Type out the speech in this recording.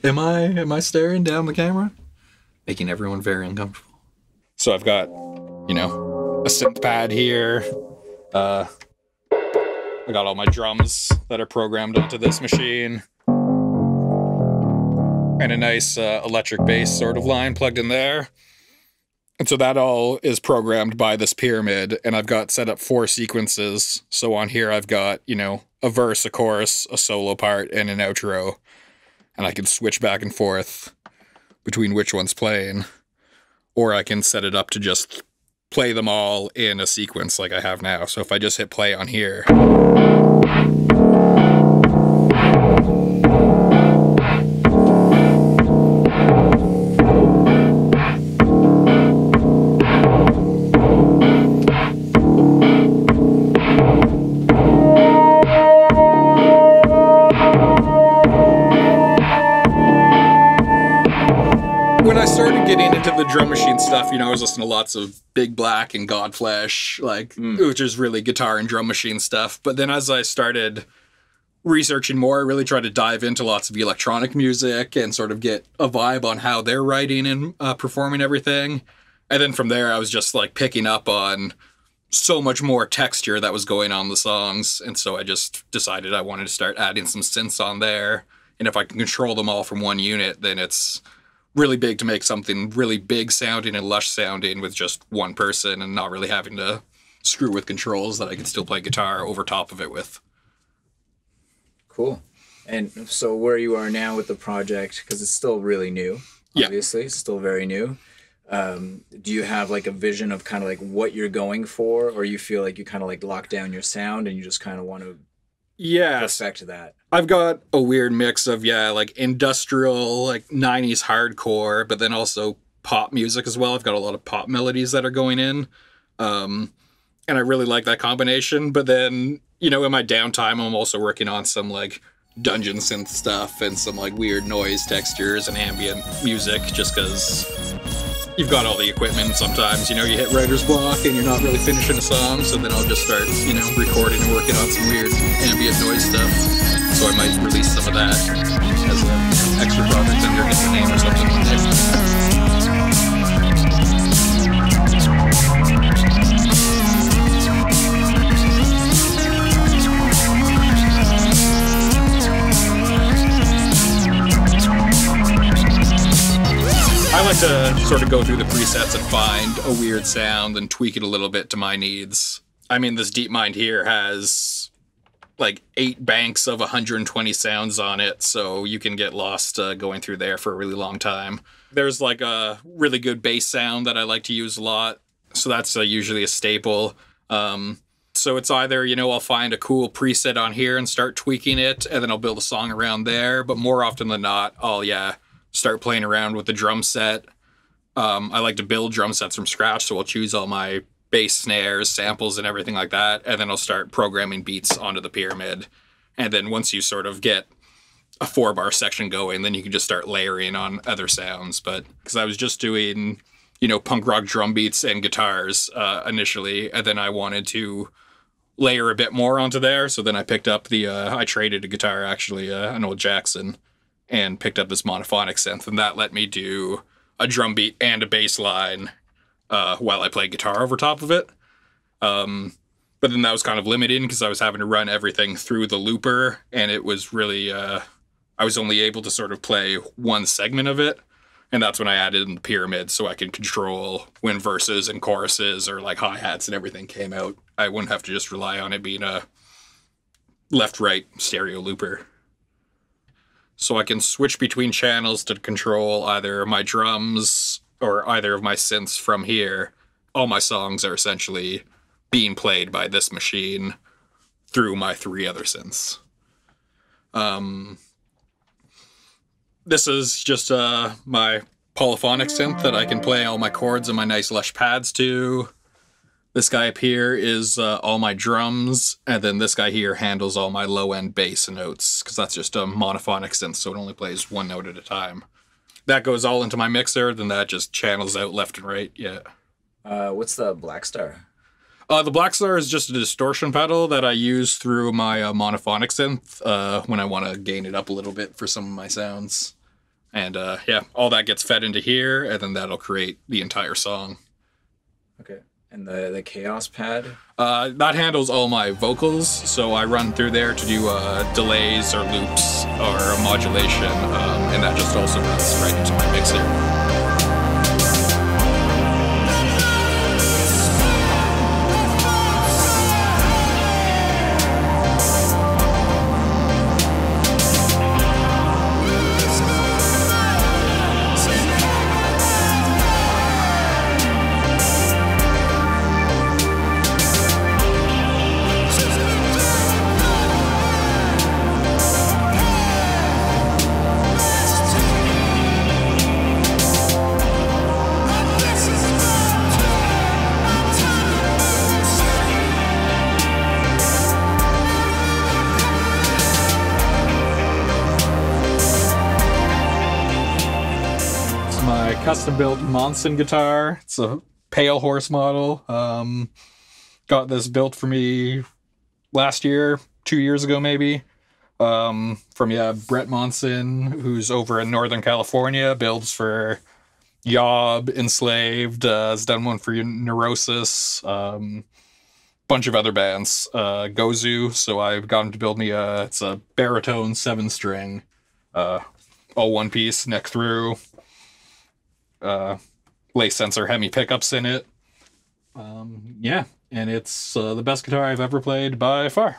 Am I staring down the camera? Making everyone very uncomfortable. So I've got, a synth pad here. I got all my drums that are programmed onto this machine. And a nice electric bass sort of line plugged in there. And so that all is programmed by this pyramid, and I've got set up 4 sequences. So on here I've got, a verse, a chorus, a solo part, and an outro. And I can switch back and forth between which one's playing. Or I can set it up to just play them all in a sequence like I have now. So if I just hit play on here... When I started getting into the drum machine stuff, I was listening to lots of Big Black and Godflesh, which is really guitar and drum machine stuff. But then as I started researching more, I really tried to dive into lots of electronic music and sort of get a vibe on how they're writing and performing everything. And then from there, I was just picking up on so much more texture that was going on in the songs. And so I just decided I wanted to start adding some synths on there. And if I can control them all from one unit, then it's really big to make something really big sounding and lush sounding with just one person and not really having to screw with controls that I can still play guitar over top of it with. Cool. And so where you are now with the project, because it's still really new, obviously, It's still very new. Do you have a vision of kind of what you're going for, or you feel like you kind of lock down your sound and you just kind of want to perfect that? I've got a weird mix of, industrial, 90s hardcore, but then also pop music as well. I've got a lot of pop melodies that are going in. And I really like that combination. But then, in my downtime, I'm also working on some, dungeon synth stuff and some, weird noise textures and ambient music, just because you've got all the equipment. Sometimes, you hit writer's block and you're not really finishing a song, so then I'll just start, recording and working on some weird ambient noise stuff. So I might release some of that as an extra project under a different name or something one day. I like to sort of go through the presets and find a weird sound and tweak it a little bit to my needs. I mean, this DeepMind here has 8 banks of 120 sounds on it, so you can get lost going through there for a really long time. There's a really good bass sound that I like to use a lot, so that's usually a staple. So it's either, I'll find a cool preset on here and start tweaking it, and then I'll build a song around there, but more often than not, I'll, start playing around with the drum set. I like to build drum sets from scratch, so I'll choose all my bass snares, samples, and everything like that, and then I'll start programming beats onto the pyramid. And then once you sort of get a 4-bar section going, then you can just start layering on other sounds. But because I was just doing, punk rock drum beats and guitars initially, and then I wanted to layer a bit more onto there, so then I picked up I traded a guitar, actually, an old Jackson, and picked up this monophonic synth, and that let me do a drum beat and a bass line while I played guitar over top of it. But then that was kind of limiting because I was having to run everything through the looper, and it was really, I was only able to sort of play one segment of it, and that's when I added in the pyramid so I could control when verses and choruses or hi-hats and everything came out. I wouldn't have to just rely on it being a left-right stereo looper. So I can switch between channels to control either my drums or either of my synths from here. All my songs are essentially being played by this machine through my 3 other synths. This is just my polyphonic synth that I can play all my chords and my nice lush pads to. This guy up here is all my drums, and then this guy here handles all my low-end bass notes, because that's just a monophonic synth, so it only plays one note at a time. That goes all into my mixer, then that just channels out left and right, What's the Black Star? The Black Star is just a distortion pedal that I use through my monophonic synth when I want to gain it up a little bit for some of my sounds. And yeah, all that gets fed into here, and then that'll create the entire song. Okay. And the Chaos pad? That handles all my vocals, so I run through there to do delays or loops or a modulation, and that just also runs right into my mixer. Custom built Monson guitar. It's a Pale Horse model. Got this built for me last year, 2 years ago maybe. From Brett Monson, who's over in Northern California, builds for Yob, Enslaved, has done one for Neurosis, bunch of other bands. Gozu, so I've got him to build me it's a baritone 7-string, all one piece, neck through. Lace sensor Hemi pickups in it. Yeah, and it's the best guitar I've ever played by far.